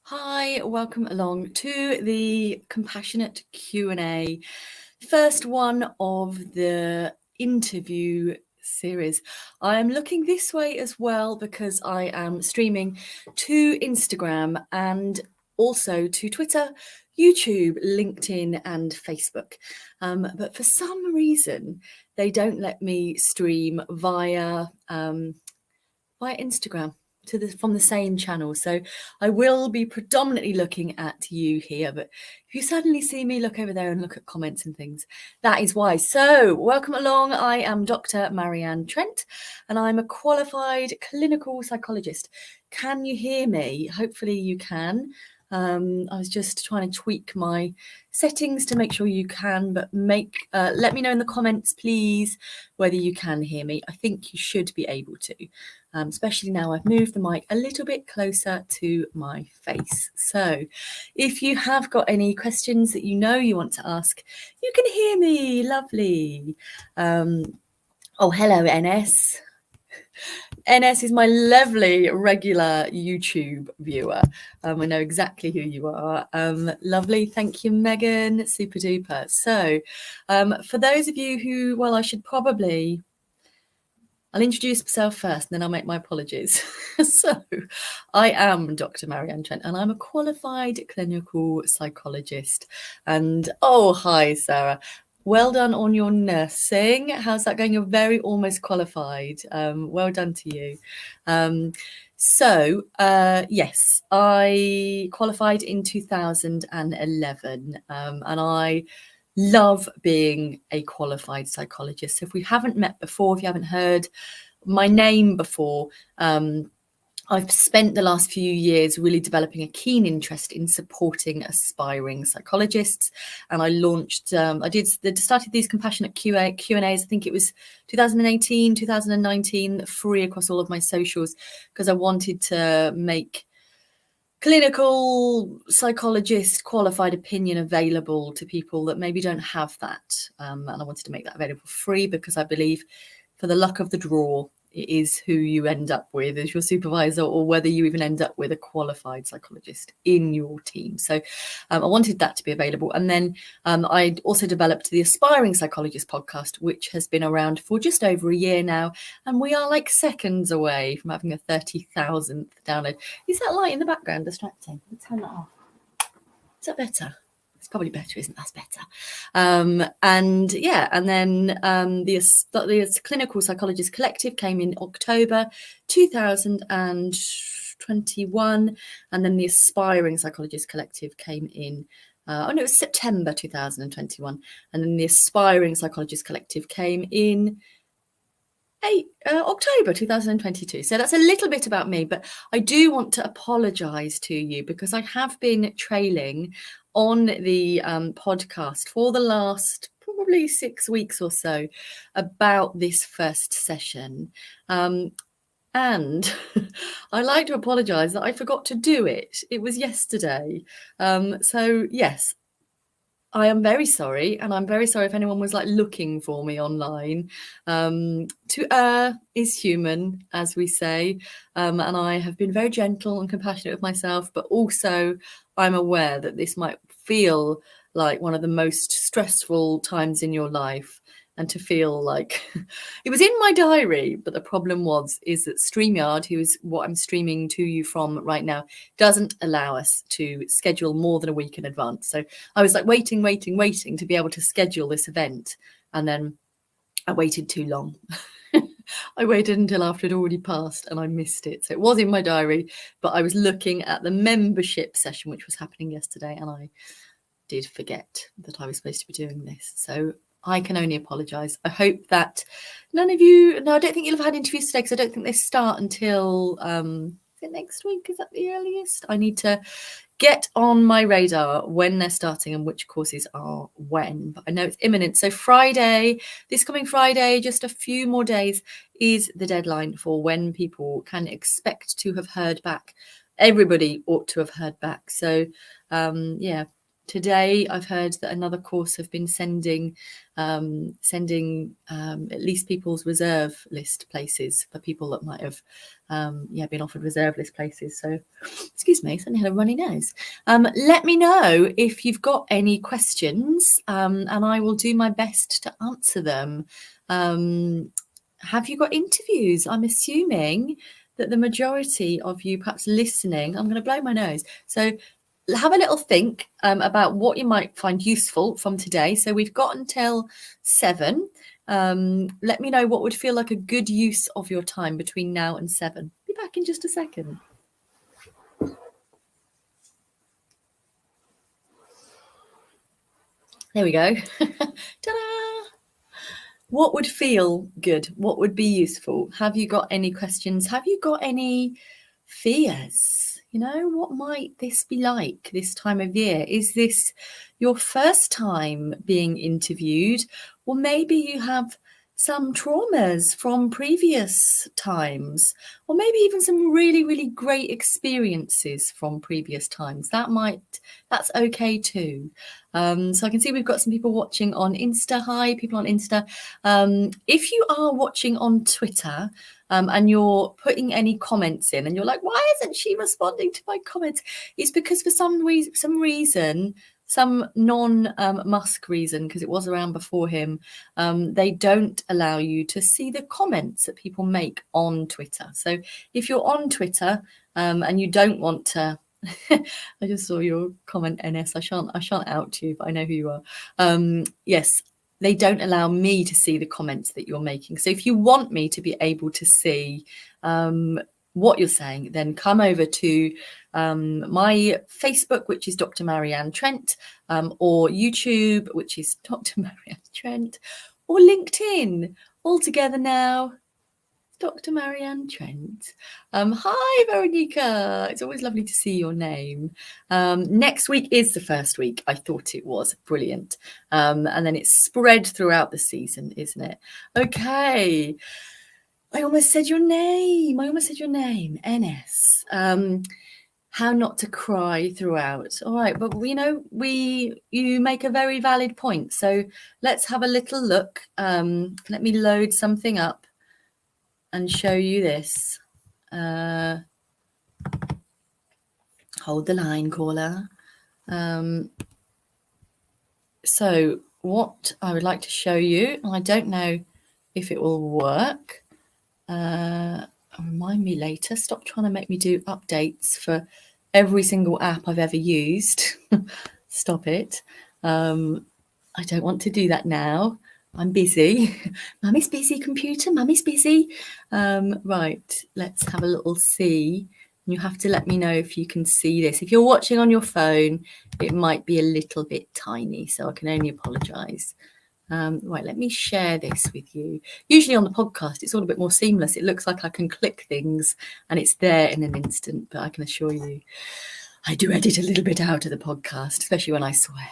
Hi, welcome along to the Compassionate Q&A, first one of the interview series. I am looking this way as well because I am streaming to Instagram and also to Twitter, YouTube, LinkedIn and Facebook. But for some reason, they don't let me stream via Instagram from the same channel. So I will be predominantly looking at you here, but if you suddenly see me look over there and look at comments and things, that is why. So welcome along. I am Dr Marianne Trent and I'm a qualified clinical psychologist. Can you hear me? Hopefully you can. I was just trying to tweak my settings to make sure you can, but let me know in the comments, please, whether you can hear me. I think you should be able to. Especially now I've moved the mic a little bit closer to my face. So if you have got any questions that you want to ask, you can hear me. Lovely. Oh, hello, NS. NS is my lovely regular YouTube viewer. I know exactly who you are. Lovely. Thank you, Megan. Super duper. So for those of you who, I'll introduce myself first and then I'll make my apologies. So I am Dr. Marianne Trent and I'm a qualified clinical psychologist. And oh, hi, Sarah. Well done on your nursing. How's that going? You're very almost qualified. Well done to you. Yes, I qualified in 2011 and I love being a qualified psychologist. So if we haven't met before, if you haven't heard my name before, I've spent the last few years really developing a keen interest in supporting aspiring psychologists. And I launched, started these compassionate Q&As, I think it was 2018, 2019, free across all of my socials, because I wanted to make clinical psychologist qualified opinion available to people that maybe don't have that. And I wanted to make that available free because I believe for the luck of the draw, it is who you end up with as your supervisor, or whether you even end up with a qualified psychologist in your team. So I wanted that to be available. And then I also developed the Aspiring Psychologist podcast, which has been around for just over a year now. And we are like seconds away from having a 30,000th download. Is that light in the background distracting? Let's turn that off. Is that better? It's probably better, isn't it? That's better. And then the Clinical Psychologist Collective came in October 2021, and then the Aspiring Psychologist Collective came in it was September 2021, and then the Aspiring Psychologist Collective came in October 2022. So that's a little bit about me, but I do want to apologize to you because I have been trailing on the podcast for the last probably 6 weeks or so about this first session. And I like to apologize that I forgot to do it. It was yesterday. So yes, I am very sorry, and I'm very sorry if anyone was looking for me online. To err is human, as we say, and I have been very gentle and compassionate with myself, but also I'm aware that this might feel like one of the most stressful times in your life, and to feel like it was in my diary, but the problem is that StreamYard, who is what I'm streaming to you from right now, doesn't allow us to schedule more than a week in advance. So I was waiting to be able to schedule this event, and then I waited too long. I waited until after it had already passed and I missed it. So it was in my diary, but I was looking at the membership session, which was happening yesterday, and I did forget that I was supposed to be doing this. So I can only apologise. I hope that none of you... No, I don't think you'll have had interviews today because I don't think they start until... is it next week? Is that the earliest? I need to get on my radar when they're starting and which courses are when. But I know it's imminent. So this coming Friday, just a few more days, is the deadline for when people can expect to have heard back. Everybody ought to have heard back. So, Today, I've heard that another course have been sending at least people's reserve list places for people that might have been offered reserve list places. So, excuse me, suddenly had a runny nose. Let me know if you've got any questions, and I will do my best to answer them. Have you got interviews? I'm assuming that the majority of you perhaps listening, I'm going to blow my nose. So have a little think about what you might find useful from today. So we've got until 7. Let me know what would feel like a good use of your time between now and 7. Be back in just a second. There we go. Ta-da! What would feel good? What would be useful? Have you got any questions? Have you got any fears? You know, what might this be like this time of year? Is this your first time being interviewed? Or maybe you have some traumas from previous times, or maybe even some really, really great experiences from previous times. That's okay too. So I can see we've got some people watching on Insta. Hi, people on Insta. If you are watching on Twitter, and you're putting any comments in and you're like, why isn't she responding to my comments? It's because for some reason, some non-Musk reason, because it was around before him, they don't allow you to see the comments that people make on Twitter. So if you're on Twitter and you don't want to, I just saw your comment, NS. I shan't out you, but I know who you are. Yes, they don't allow me to see the comments that you're making. So if you want me to be able to see what you're saying, then come over to my Facebook, which is Dr Marianne Trent, or YouTube, which is Dr Marianne Trent, or LinkedIn. All together now, Dr Marianne Trent. Hi, Veronica. It's always lovely to see your name. Next week is the first week. I thought it was brilliant. And then it's spread throughout the season, isn't it? Okay. I almost said your name. NS. How not to cry throughout. All right. But, you make a very valid point. So let's have a little look. Let me load something up and show you this. Hold the line, caller. So what I would like to show you, and I don't know if it will work. Remind me later. Stop trying to make me do updates for every single app I've ever used. Stop it. I don't want to do that now. I'm busy. Mummy's busy, computer. Mummy's busy. Right, let's have a little see. You have to let me know if you can see this. If you're watching on your phone, it might be a little bit tiny, so I can only apologise. Right, let me share this with you. Usually on the podcast, it's all a bit more seamless. It looks like I can click things and it's there in an instant, but I can assure you, I do edit a little bit out of the podcast, especially when I swear.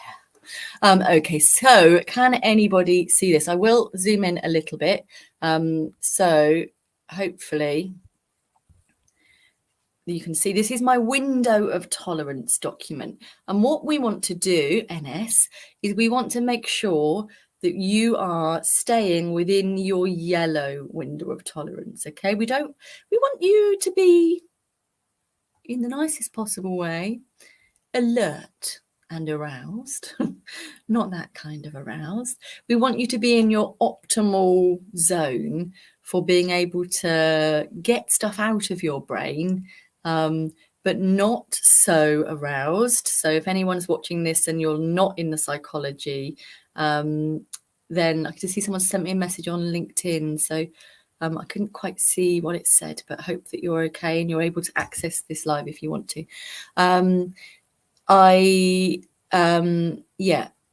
Okay, so can anybody see this? I will zoom in a little bit. So hopefully you can see this is my window of tolerance document. And what we want to do, NS, is we want to make sure that you are staying within your yellow window of tolerance. Okay, we want you to be, in the nicest possible way, alert and aroused, not that kind of aroused. We want you to be in your optimal zone for being able to get stuff out of your brain, but not so aroused. So if anyone's watching this and you're not in the psychology, then I can see someone sent me a message on LinkedIn. So I couldn't quite see what it said, but hope that you're okay and you're able to access this live if you want to.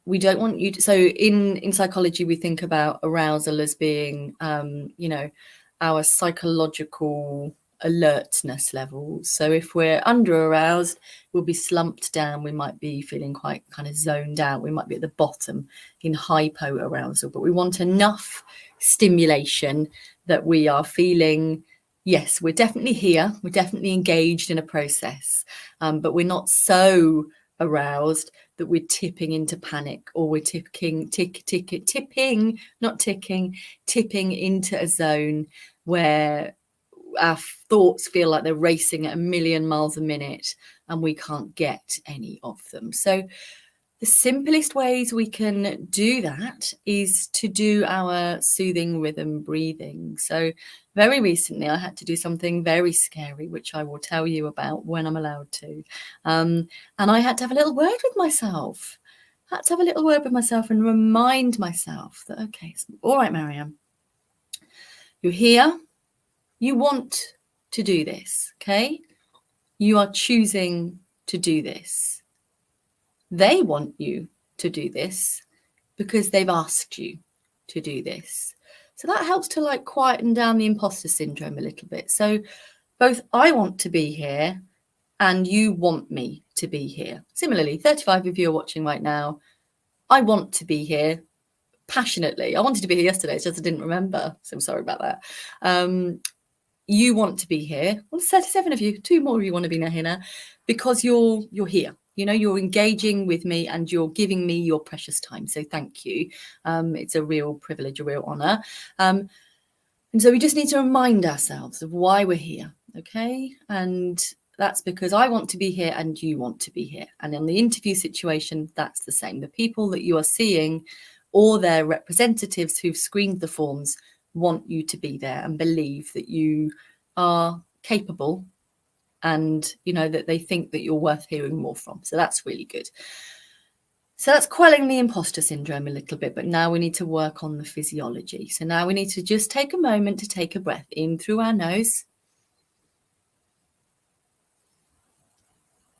We don't want you to, so in psychology we think about arousal as being our psychological alertness levels. So if we're under aroused, we'll be slumped down, we might be feeling quite kind of zoned out, we might be at the bottom in hypo arousal, but we want enough stimulation that we are feeling, yes, we're definitely here, we're definitely engaged in a process, but we're not so aroused that we're tipping into panic, or we're tipping into a zone where our thoughts feel like they're racing at 1,000,000 miles a minute and we can't get any of them. So the simplest ways we can do that is to do our soothing rhythm breathing. So very recently I had to do something very scary, which I will tell you about when I'm allowed to. And I had to have a little word with myself. And remind myself that, okay, all right, Marianne, you're here. You want to do this, okay? You are choosing to do this. They want you to do this because they've asked you to do this. So that helps to like quieten down the imposter syndrome a little bit. So both I want to be here and you want me to be here. Similarly, 35 of you are watching right now. I want to be here passionately. I wanted to be here yesterday, it's just I didn't remember. So I'm sorry about that. You want to be here. Well, 37 of you, 2 more of you want to be here now because you're here. You know, you're engaging with me and you're giving me your precious time. So thank you. It's a real privilege, a real honor. And so we just need to remind ourselves of why we're here. Okay. And that's because I want to be here and you want to be here. And in the interview situation, that's the same. The people that you are seeing or their representatives who've screened the forms want you to be there and believe that you are capable and, you know, that they think that you're worth hearing more from. So that's really good. So that's quelling the imposter syndrome a little bit, but now we need to work on the physiology. So now we need to just take a moment to take a breath in through our nose.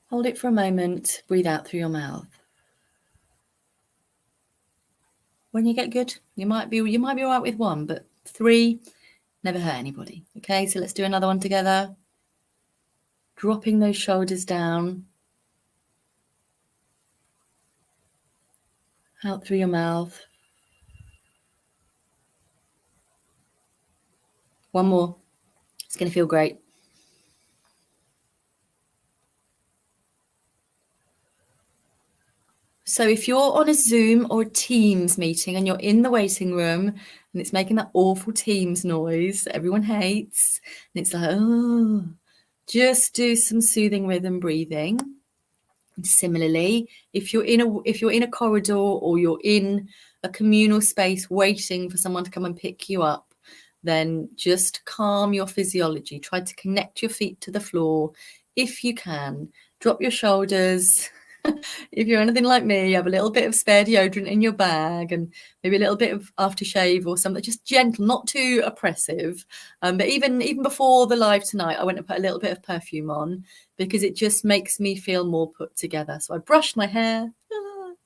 Hold it for a moment, breathe out through your mouth. When you get good, you might be all right with 1, but 3 never hurt anybody. Okay, so let's do another one together. Dropping those shoulders down. Out through your mouth. 1 more. It's going to feel great. So if you're on a Zoom or a Teams meeting and you're in the waiting room and it's making that awful Teams noise that everyone hates, and it's like, oh, just do some soothing rhythm breathing. And similarly, if you're in a corridor or you're in a communal space waiting for someone to come and pick you up, then just calm your physiology. Try to connect your feet to the floor if you can. Drop your shoulders. If you're anything like me, you have a little bit of spare deodorant in your bag and maybe a little bit of aftershave or something, just gentle, not too oppressive. But even before the live tonight, I went and put a little bit of perfume on because it just makes me feel more put together. So I brushed my hair.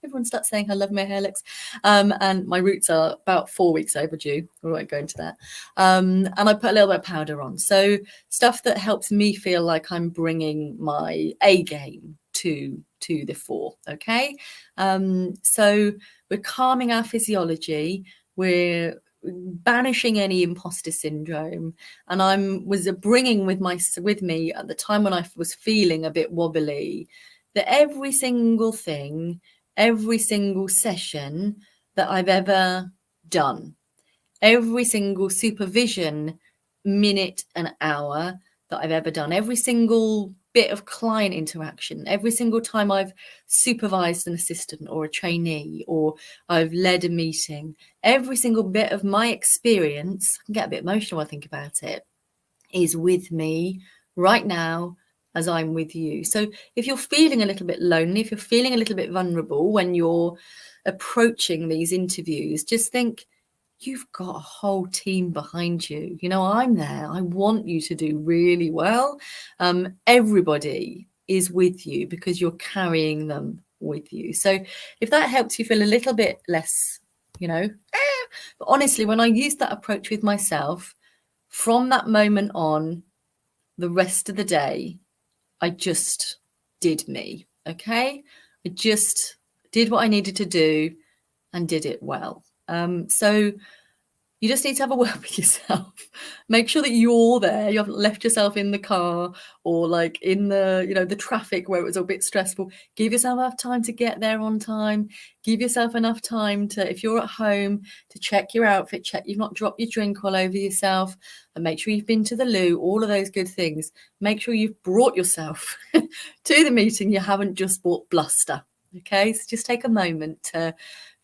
Everyone starts saying how lovely my hair looks. And my roots are about 4 weeks overdue. We won't go into that. And I put a little bit of powder on. So stuff that helps me feel like I'm bringing my A game to the fore. Okay. So we're calming our physiology. We're banishing any imposter syndrome. And I was bringing with me at the time when I was feeling a bit wobbly, that every single thing, every single session that I've ever done, every single supervision minute and hour that I've ever done, every single bit of client interaction, every single time I've supervised an assistant or a trainee or I've led a meeting, every single bit of my experience, I can get a bit emotional when I think about it, is with me right now as I'm with you. So if you're feeling a little bit lonely, if you're feeling a little bit vulnerable when you're approaching these interviews, just think, you've got a whole team behind you. You know, I'm there. I want you to do really well. Everybody is with you because you're carrying them with you. So if that helps you feel a little bit less, you know, but honestly, when I used that approach with myself, from that moment on, the rest of the day, I just did me. Okay. I just did what I needed to do and did it well. So You just need to have a word with yourself. Make sure that you're there. You haven't left yourself in the car or like in the, the traffic where it was a bit stressful. Give yourself enough time to get there on time. Give yourself enough time to, if you're at home, to check your outfit, check you've not dropped your drink all over yourself, and make sure you've been to the loo, all of those good things. Make sure you've brought yourself to the meeting. You haven't just bought bluster. Okay, so just take a moment to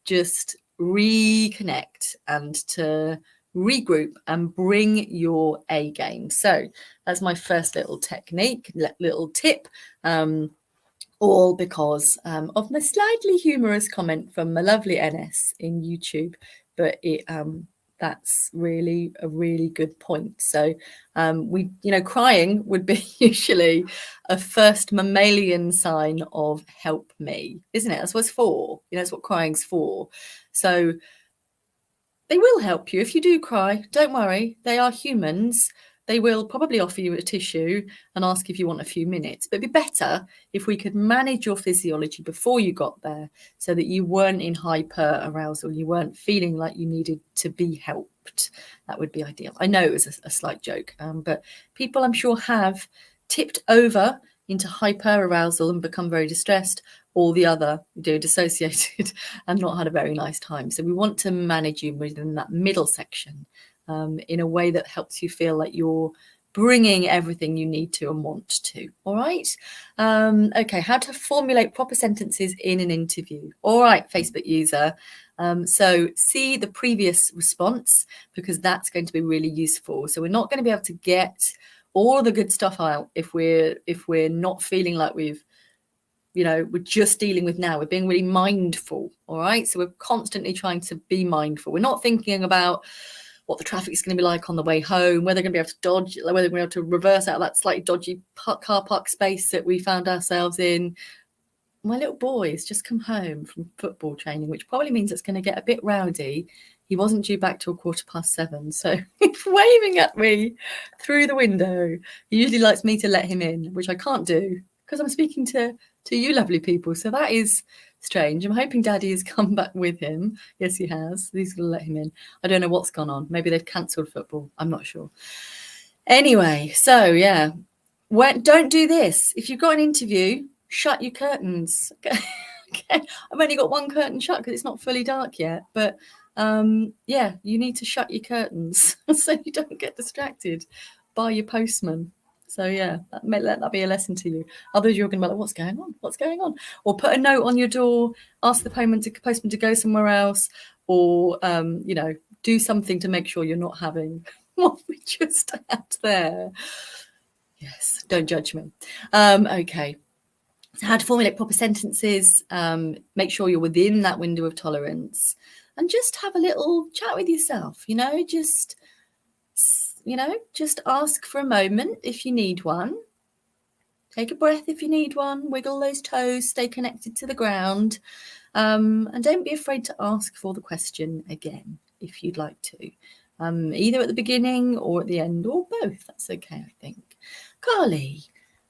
just reconnect and to regroup and bring your A game. So that's my first little technique, little tip, all because of my slightly humorous comment from my lovely NS in YouTube, but that's really a really good point. So crying would be usually a first mammalian sign of help me, isn't it? That's what it's for. That's what crying's for. So they will help you if you do cry. Don't worry, they are humans. They will probably offer you a tissue and ask if you want a few minutes. But it'd be better if we could manage your physiology before you got there so that you weren't in hyper arousal. You weren't feeling like you needed to be helped. That would be ideal. I know it was a slight joke, but people I'm sure have tipped over into hyper arousal and become very distressed, or the other, dissociated and not had a very nice time. So we want to manage you within that middle section in a way that helps you feel like you're bringing everything you need to and want to. All right. Okay. How to formulate proper sentences in an interview. All right, Facebook user. So see the previous response, because that's going to be really useful. So we're not going to be able to get all the good stuff out if we're not feeling like we're just dealing with now. We're being really mindful. All right. So we're constantly trying to be mindful. We're not thinking about what the traffic is going to be like on the way home, whether they're going to be able to dodge, whether they're going to be able to reverse out of that slightly dodgy car park space that we found ourselves in. My little boy has just come home from football training, which probably means it's going to get a bit rowdy. He wasn't due back till 7:15, so he's waving at me through the window. He usually likes me to let him in, which I can't do because I'm speaking to you lovely people. So that is strange. I'm hoping Daddy has come back with him. Yes, he has. He's going to let him in. I don't know what's gone on. Maybe they've cancelled football. I'm not sure. Anyway, so yeah, don't do this. If you've got an interview, shut your curtains. Okay. I've only got one curtain shut because it's not fully dark yet. But yeah, you need to shut your curtains so you don't get distracted by your postman. So yeah, let that be a lesson to you. Others, you're going to be like, what's going on? What's going on? Or put a note on your door, ask the postman to go somewhere else, or do something to make sure you're not having what we just had there. Yes, don't judge me. Okay. So how to formulate proper sentences, make sure you're within that window of tolerance, and just have a little chat with yourself, just ask for a moment if you need one. Take a breath if you need one. Wiggle those toes, stay connected to the ground. And don't be afraid to ask for the question again if you'd like to, either at the beginning or at the end, or both. That's okay, I think. Carly,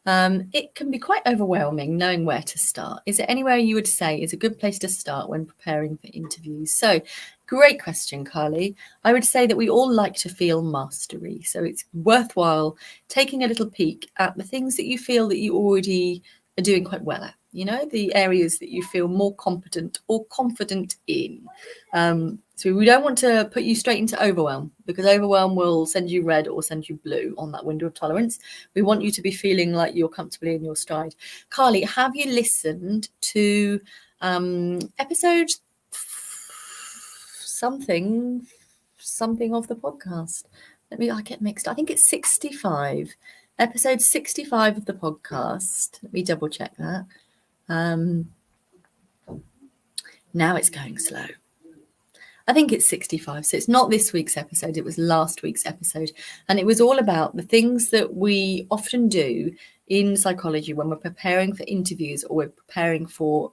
it can be quite overwhelming knowing where to start. Is there anywhere you would say is a good place to start when preparing for interviews? So, great question, Carly. I would say that we all like to feel mastery. So it's worthwhile taking a little peek at the things that you feel that you already are doing quite well at, the areas that you feel more competent or confident in. So we don't want to put you straight into overwhelm, because overwhelm will send you red or send you blue on that window of tolerance. We want you to be feeling like you're comfortably in your stride. Carly, have you listened to episode something of the podcast? I get mixed. I think it's 65. Episode 65 of the podcast. Let me double check that. Now it's going slow. I think it's 65. So it's not this week's episode. It was last week's episode. And it was all about the things that we often do in psychology when we're preparing for interviews or we're preparing for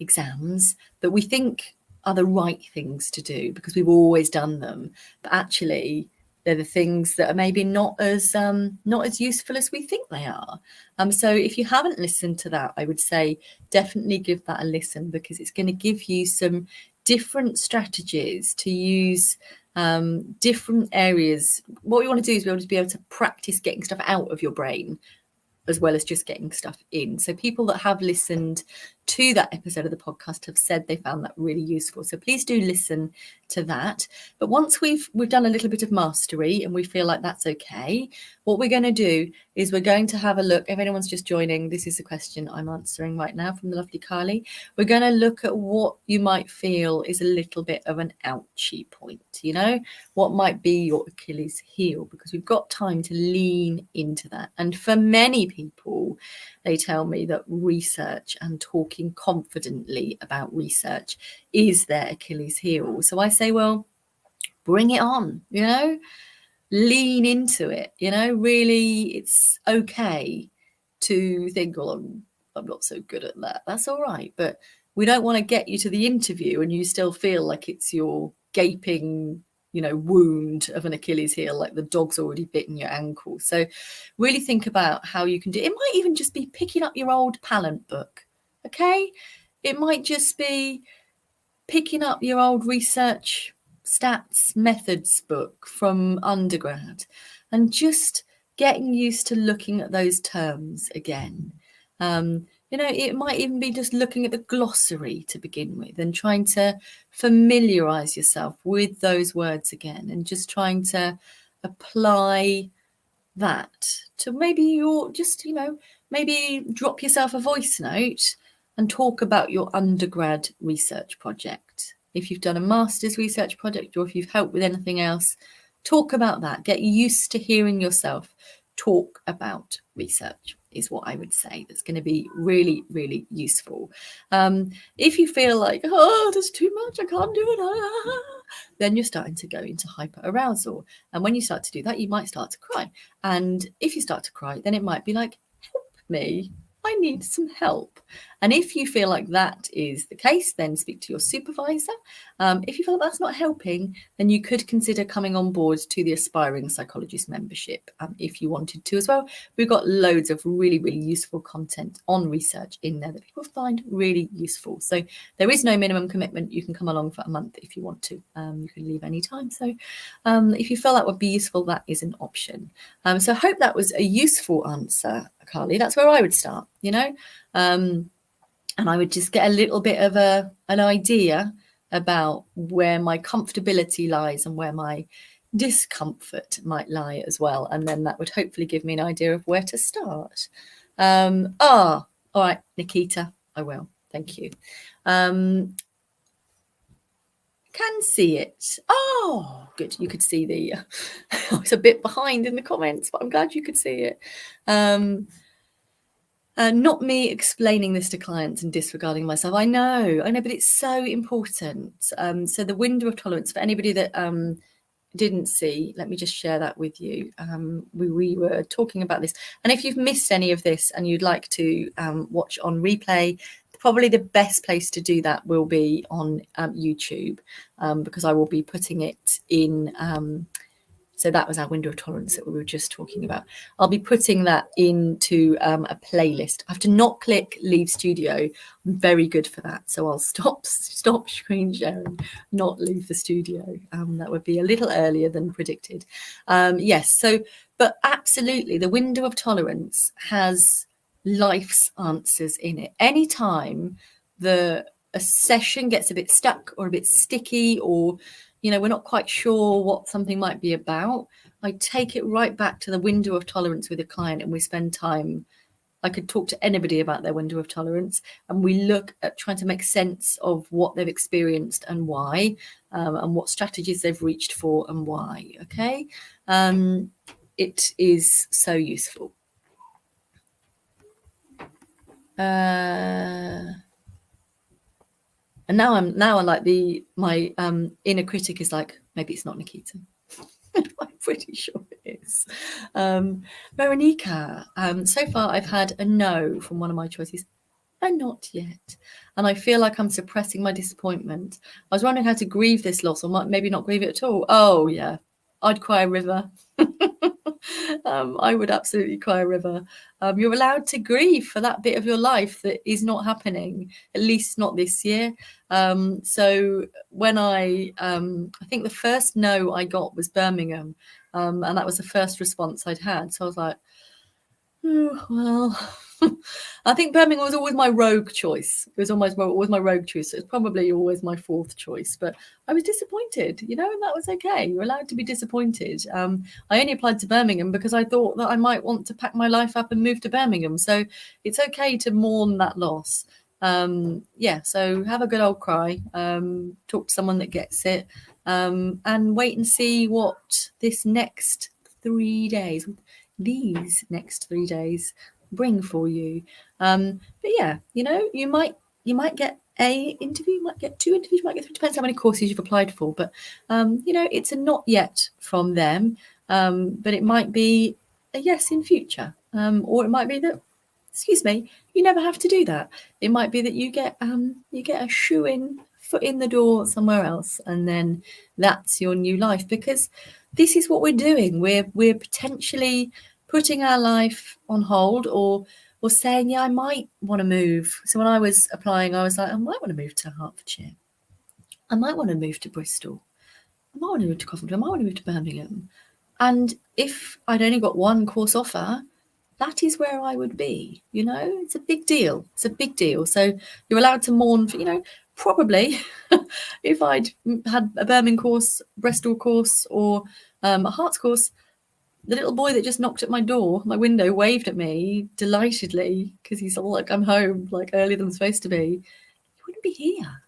exams that we think are the right things to do because we've always done them. But actually, they're the things that are maybe not as useful as we think they are. So if you haven't listened to that, I would say definitely give that a listen, because it's going to give you some different strategies to use different areas. What we want to do is be able to practice getting stuff out of your brain as well as just getting stuff in. So people that have listened to that episode of the podcast have said they found that really useful. So please do listen to that. But once we've done a little bit of mastery and we feel like that's okay, what we're going to do is we're going to have a look. If anyone's just joining, this is a question I'm answering right now from the lovely Carly. We're going to look at what you might feel is a little bit of an ouchy point, you know, what might be your Achilles heel, because we've got time to lean into that. And for many people, they tell me that research and talking confidently about research is their Achilles heel. So I say, well, bring it on, you know, lean into it, you know, really, it's okay to think, well, I'm not so good at that. That's all right. But we don't want to get you to the interview and you still feel like it's your gaping, you know, wound of an Achilles heel, like the dog's already bitten your ankle. So really think about how you can do it. It might even just be picking up your old Pallant book. Okay. It might just be picking up your old research stats methods book from undergrad and just getting used to looking at those terms again. You know, it might even be just looking at the glossary to begin with and trying to familiarize yourself with those words again and just trying to apply that to maybe your just, you know, maybe drop yourself a voice note and talk about your undergrad research project. If you've done a master's research project or if you've helped with anything else, talk about that. Get used to hearing yourself talk about research is what I would say. That's going to be really, really useful. If you feel like, oh, there's too much, I can't do it, then you're starting to go into hyperarousal. And when you start to do that, you might start to cry. And if you start to cry, then it might be like, help me. I need some help. And if you feel like that is the case, then speak to your supervisor. If you feel that's not helping, then you could consider coming on board to the Aspiring Psychologist membership if you wanted to as well. We've got loads of really, really useful content on research in there that people find really useful. So there is no minimum commitment. You can come along for a month if you want to. You can leave any time. So if you feel that would be useful, that is an option. So I hope that was a useful answer, Carly. That's where I would start, you know. And I would just get a little bit of an idea about where my comfortability lies and where my discomfort might lie as well. And then that would hopefully give me an idea of where to start. All right, Nikita, I will. Thank you. Can see it. Oh, good. You could see the, I was a bit behind in the comments, but I'm glad you could see it. Not me explaining this to clients and disregarding myself. I know, but it's so important. So the window of tolerance, for anybody that didn't see, let me just share that with you. We were talking about this. And if you've missed any of this and you'd like to watch on replay, probably the best place to do that will be on YouTube, because I will be putting it in... So that was our window of tolerance that we were just talking about. I'll be putting that into a playlist. I have to not click leave studio. I'm very good for that. So I'll stop screen sharing, not leave the studio. That would be a little earlier than predicted. Yes. So, but absolutely, the window of tolerance has life's answers in it. Anytime a session gets a bit stuck or a bit sticky, or you know, we're not quite sure what something might be about, I take it right back to the window of tolerance with a client and we spend time. I could talk to anybody about their window of tolerance and we look at trying to make sense of what they've experienced and why, and what strategies they've reached for and why. Okay. It is so useful. And now I like my inner critic is like, maybe it's not Nikita. I'm pretty sure it is. Veronica, so far I've had a no from one of my choices. And not yet. And I feel like I'm suppressing my disappointment. I was wondering how to grieve this loss, or maybe not grieve it at all. Oh, yeah. I'd cry a river. I would absolutely cry a river. You're allowed to grieve for that bit of your life that is not happening, at least not this year. So when I think the first no I got was Birmingham, and that was the first response I'd had. So I was like, oh, well, I think Birmingham was always my rogue choice. It was always my rogue choice. It's probably always my fourth choice, but I was disappointed, and that was okay. You're allowed to be disappointed. I only applied to Birmingham because I thought that I might want to pack my life up and move to Birmingham. So it's okay to mourn that loss. So have a good old cry, talk to someone that gets it, and wait and see what these next 3 days bring for you. But yeah, you might get a interview, you might get 2 interviews, you might get 3, depends how many courses you've applied for. But it's a not yet from them, but it might be a yes in future, or it might be that, excuse me, you never have to do that. It might be that you get a foot in the door somewhere else, and then that's your new life, because this is what we're doing. We're potentially putting our life on hold, or saying, yeah, I might want to move. So when I was applying, I was like, I might want to move to Hertfordshire. I might want to move to Bristol. I might want to move to Coventry. I might want to move to Birmingham. And if I'd only got one course offer, that is where I would be. It's a big deal. It's a big deal. So you're allowed to mourn for, probably if I'd had a Birmingham course, Bristol course, or a Hearts course, the little boy that just knocked at my window, waved at me delightedly because he's all like, I'm home, like earlier than I'm supposed to be. He wouldn't be here,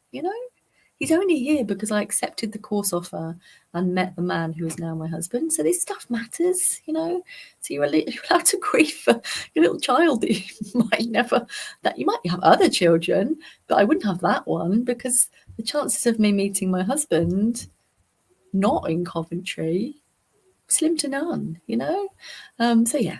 He's only here because I accepted the course offer and met the man who is now my husband. So this stuff matters, So you're allowed to grieve for your little child that you might have other children, but I wouldn't have that one, because the chances of me meeting my husband not in Coventry, slim to none, So yeah,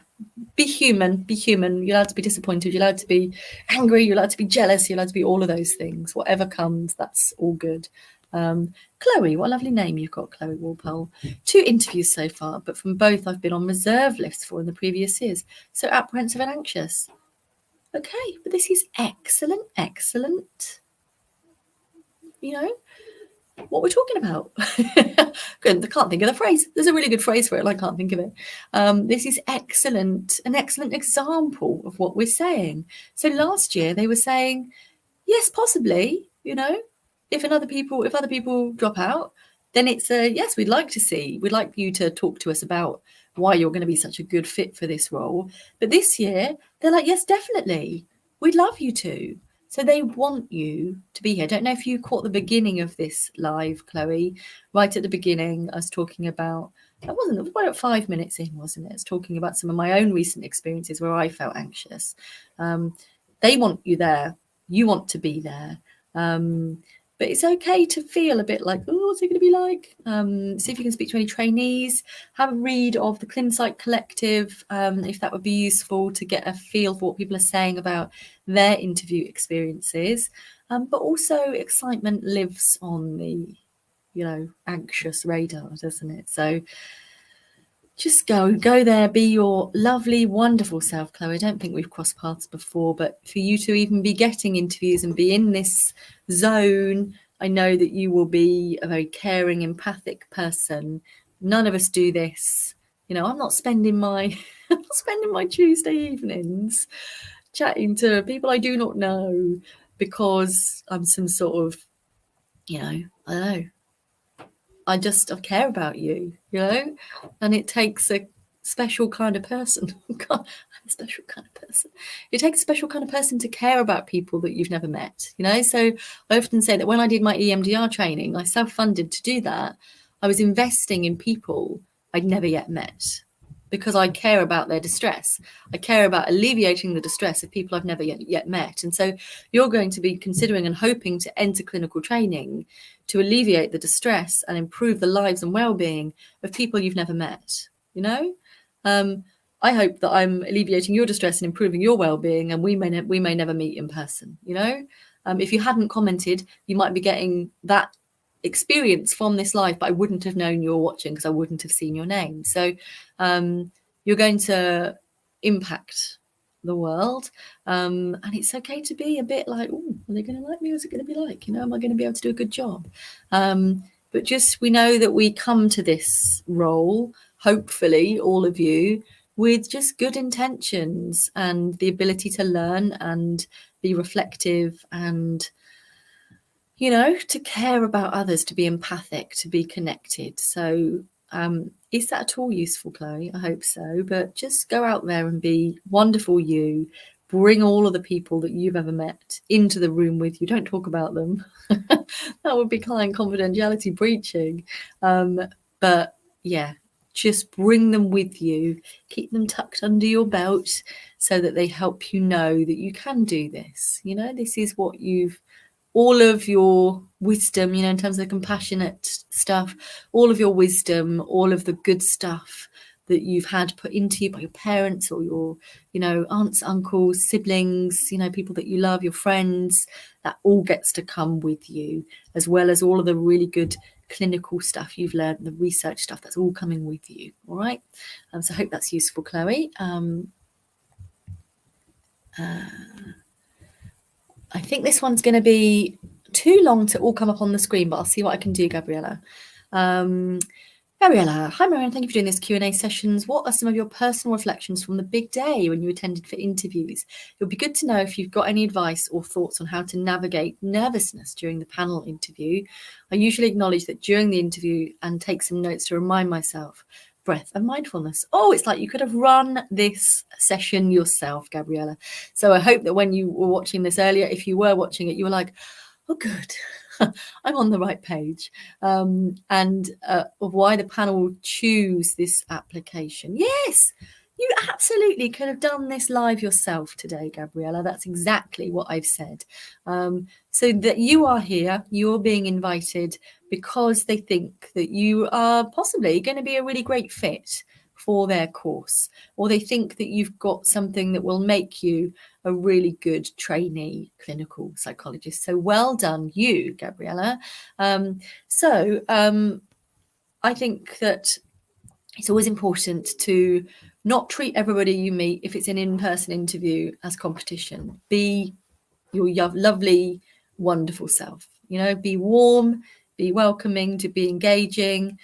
be human. You're allowed to be disappointed. You're allowed to be angry. You're allowed to be jealous. You're allowed to be all of those things. Whatever comes, that's all good. Chloe, what a lovely name you've got, Chloe Walpole. 2 interviews so far, but from both I've been on reserve lists for in the previous years. So apprehensive and anxious. Okay, but this is excellent. What we're talking about. Good, I can't think of the phrase. There's a really good phrase for it, and I can't think of it. This is an excellent example of what we're saying. So last year they were saying, yes, possibly, if other people drop out, then it's a yes, we'd like you to talk to us about why you're going to be such a good fit for this role. But this year they're like, yes, definitely, we'd love you to. So they want you to be here. I don't know if you caught the beginning of this live, Chloe. Right at the beginning, I was talking about, it was about 5 minutes in, wasn't it? I was talking about some of my own recent experiences where I felt anxious. They want you there. You want to be there. But it's okay to feel a bit like, oh, what's it going to be like? See if you can speak to any trainees. Have a read of the ClinPsy Collective, if that would be useful to get a feel for what people are saying about their interview experiences. But also excitement lives on the, anxious radar, doesn't it? So just go there, be your lovely, wonderful self, Chloe. I don't think we've crossed paths before, but for you to even be getting interviews and be in this zone, I know that you will be a very caring, empathic person. None of us do this. I'm not spending my Tuesday evenings chatting to people I do not know because I'm some sort of, I don't know. I care about you, and it takes a special kind of person. God, I'm a special kind of person. It takes a special kind of person to care about people that you've never met, So I often say that when I did my EMDR training, I self-funded to do that. I was investing in people I'd never yet met because I care about their distress. I care about alleviating the distress of people I've never yet met. And so you're going to be considering and hoping to enter clinical training to alleviate the distress and improve the lives and well-being of people you've never met, I hope that I'm alleviating your distress and improving your well-being, and we may never meet in person, If you hadn't commented, you might be getting that experience from this live, but I wouldn't have known you were watching because I wouldn't have seen your name. So you're going to impact the world, and it's okay to be a bit like, oh, are they going to like me? What's it going to be like? You know, am I going to be able to do a good job? But just, we know that we come to this role, hopefully all of you, with just good intentions and the ability to learn and be reflective and, you know, to care about others, to be empathic, to be connected. So is that at all useful, Chloe? I hope so. But just go out there and be wonderful you. Bring all of the people that you've ever met into the room with you. Don't talk about them. That would be client confidentiality breaching. But yeah, just bring them with you. Keep them tucked under your belt so that they help you know that you can do this. You know, this is what you've, all of your wisdom, you know, in terms of the compassionate stuff, all of your wisdom, all of the good stuff that you've had put into you by your parents or your, you know, aunts, uncles, siblings, you know, people that you love, your friends, that all gets to come with you, as well as all of the really good clinical stuff you've learned, the research stuff, that's all coming with you. All right. So I hope that's useful, Chloe. I think this one's going to be too long to all come up on the screen, but I'll see what I can do, Gabriella. Gabriella, hi Marianne, thank you for doing this Q&A sessions. What are some of your personal reflections from the big day when you attended for interviews? It would be good to know if you've got any advice or thoughts on how to navigate nervousness during the panel interview. I usually acknowledge that during the interview and take some notes to remind myself. Breath and mindfulness. Oh, it's like you could have run this session yourself, Gabriella. So I hope that when you were watching this earlier, if you were watching it, you were like, oh, good. I'm on the right page. And of why the panel choose this application. Yes, you absolutely could have done this live yourself today, Gabriella. That's exactly what I've said. So that you are here, you're being invited because they think that you are possibly going to be a really great fit for their course, or they think that you've got something that will make you a really good trainee clinical psychologist. So well done you, Gabriella. I think that it's always important to not treat everybody you meet, if it's an in-person interview, as competition. Be your lovely, wonderful self. You know, be warm, be welcoming, to be engaging.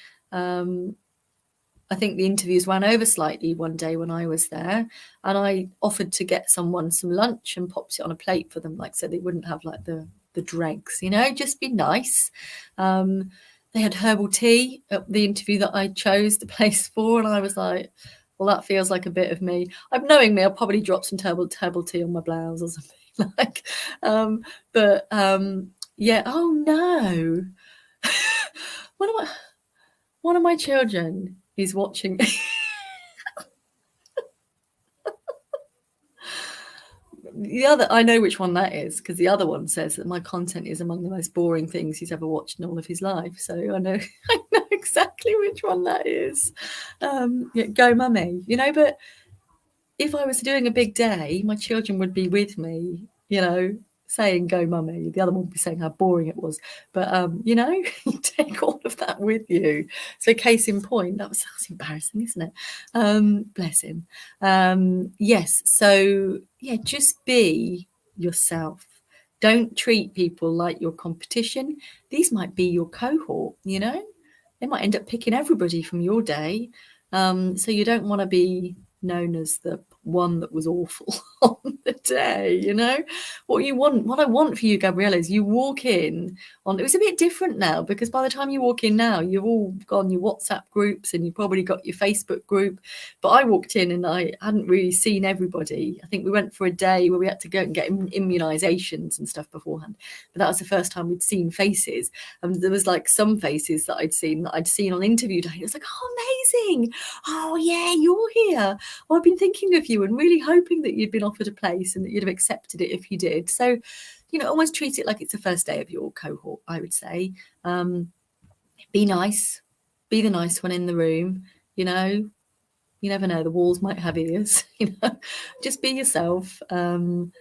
I think the interviews ran over slightly one day when I was there, and I offered to get someone some lunch and popped it on a plate for them, like so they wouldn't have like the dregs, you know, just be nice. They had herbal tea at the interview that I chose the place for, and I was like, well, that feels like a bit of me. I'm knowing me, I'll probably drop some herbal tea on my blouse or something like. Yeah. Oh no, one of my children is watching. The other, I know which one that is, because the other one says that my content is among the most boring things he's ever watched in all of his life. So I know exactly which one that is. Yeah, go mummy, you know. But if I was doing a big day, my children would be with me, you know, saying go mummy. The other one would be saying how boring it was. But you know, you take all of that with you. So case in point, that's embarrassing, isn't it? Bless him. Yes, so yeah, just be yourself. Don't treat people like your competition. These might be your cohort, you know. They might end up picking everybody from your day. So you don't want to be known as the one that was awful on the day, you know. What I want for you, Gabriella, is you walk in on, it was a bit different now, because by the time you walk in now, you've all gone your WhatsApp groups and you've probably got your Facebook group. But I walked in and I hadn't really seen everybody. I think we went for a day where we had to go and get immunizations and stuff beforehand, but that was the first time we'd seen faces. And there was like some faces that I'd seen on interview day. It was like, oh, amazing. Oh yeah, you're here. Well, I've been thinking of you and really hoping that you'd been offered a place and that you'd have accepted it if you did. So, you know, almost treat it like it's the first day of your cohort, I would say. Be nice. Be the nice one in the room. You know, you never know. The walls might have ears. You know, just be yourself. I don't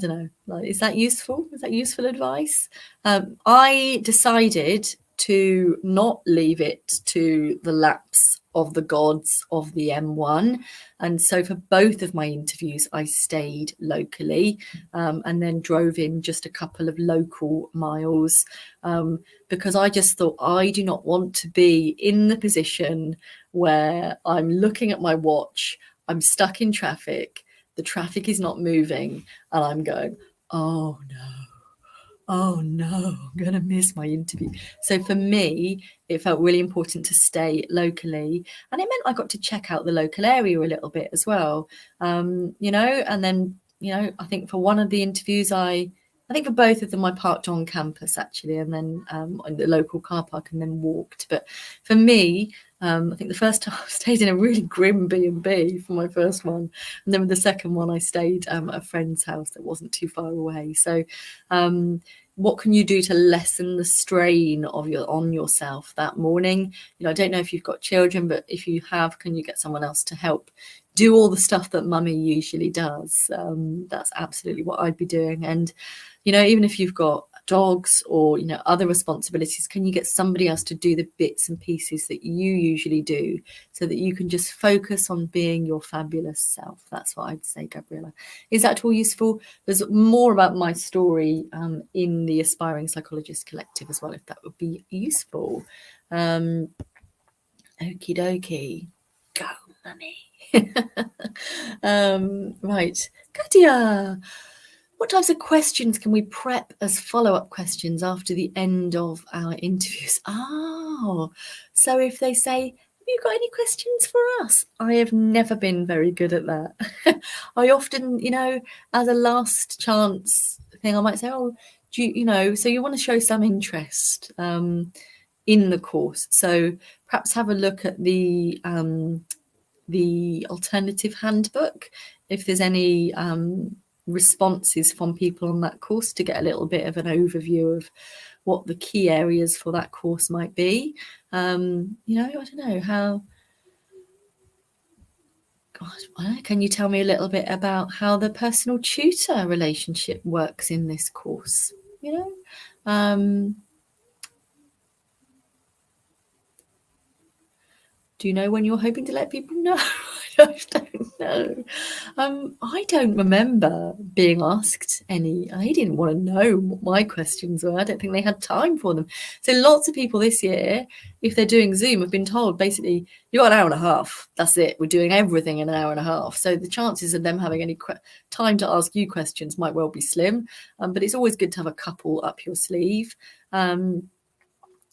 know. Like, is that useful? Is that useful advice? I decided to not leave it to the laps of the gods of the M1. And so for both of my interviews, I stayed locally and then drove in just a couple of local miles because I just thought, I do not want to be in the position where I'm looking at my watch, I'm stuck in traffic, the traffic is not moving, and I'm going, oh no, I'm going to miss my interview. So for me, it felt really important to stay locally. And it meant I got to check out the local area a little bit as well, you know, and then, you know, I think for one of the interviews, I think for both of them, I parked on campus actually, and then in the local car park, and then walked. But for me, I think the first time I stayed in a really grim B&B for my first one. And then with the second one, I stayed at a friend's house that wasn't too far away. So what can you do to lessen the strain of on yourself that morning? You know, I don't know if you've got children, but if you have, can you get someone else to help do all the stuff that mummy usually does? That's absolutely what I'd be doing. And, you know, even if you've got dogs or, you know, other responsibilities, can you get somebody else to do the bits and pieces that you usually do so that you can just focus on being your fabulous self? That's what I'd say, Gabriella. Is that all useful? There's more about my story in the Aspiring Psychologist Collective as well, if that would be useful. Okie dokie. Go, mummy. Right. Katia, what types of questions can we prep as follow-up questions after the end of our interviews? Oh, so if they say, have you got any questions for us? I have never been very good at that. I often, you know, as a last chance thing, I might say, oh, do you, you know, so you want to show some interest in the course. So perhaps have a look at the alternative handbook, if there's any responses from people on that course, to get a little bit of an overview of what the key areas for that course might be. You know, I don't know how. God, can you tell me a little bit about how the personal tutor relationship works in this course? You know, do you know when you're hoping to let people know? I don't know. I don't remember being asked any. I didn't want to know what my questions were. I don't think they had time for them. So lots of people this year, if they're doing Zoom, have been told basically, you've got an hour and a half. That's it. We're doing everything in an hour and a half. So the chances of them having any time to ask you questions might well be slim. But it's always good to have a couple up your sleeve.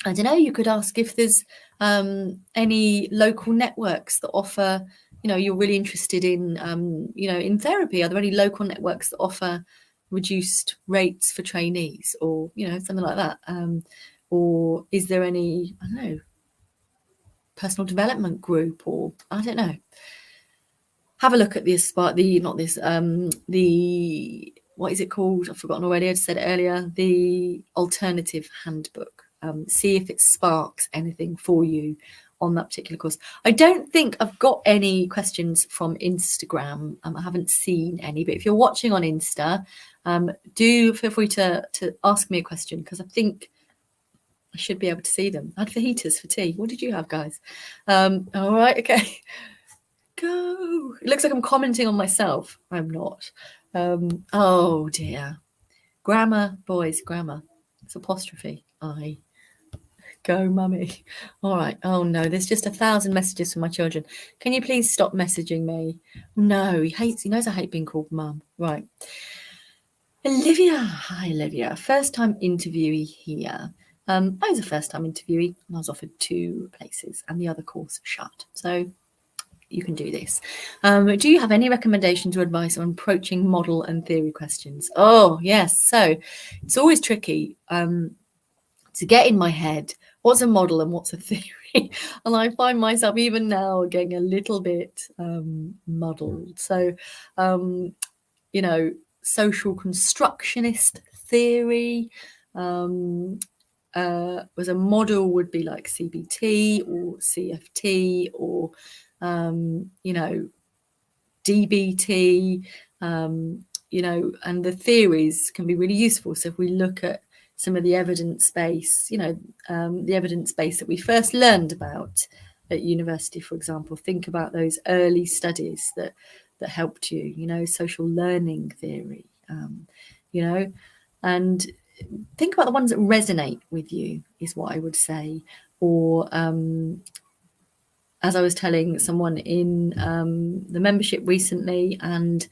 I don't know, you could ask if there's any local networks that offer, you know, you're really interested in, you know, in therapy. Are there any local networks that offer reduced rates for trainees, or, you know, something like that? Or is there any, I don't know, personal development group, or I don't know. Have a look at this, the what is it called? I've forgotten already. I just said it earlier. The alternative handbook. See if it sparks anything for you on that particular course. I don't think I've got any questions from Instagram. I haven't seen any, but if you're watching on Insta, do feel free to ask me a question, because I think I should be able to see them. I had fajitas for tea. What did you have, guys? All right, okay. Go. It looks like I'm commenting on myself. I'm not. Oh dear. Grammar, boys, grammar. It's apostrophe. I. Go, mummy. All right. Oh no, there's just 1,000 messages from my children. Can you please stop messaging me? No, he knows I hate being called mum. Right. Olivia. Hi, Olivia. First time interviewee here. I was a first time interviewee and I was offered 2 places and the other course shut. So you can do this. Do you have any recommendations or advice on approaching model and theory questions? Oh, yes. So it's always tricky to get in my head what's a model and what's a theory. And I find myself even now getting a little bit muddled. So, you know, social constructionist theory was a model would be like CBT or CFT or, you know, DBT, you know, and the theories can be really useful. So if we look at some of the evidence base, you know, the evidence base that we first learned about at university, for example. Think about those early studies that helped you, you know, social learning theory, you know, and think about the ones that resonate with you is what I would say. Or as I was telling someone in the membership recently, and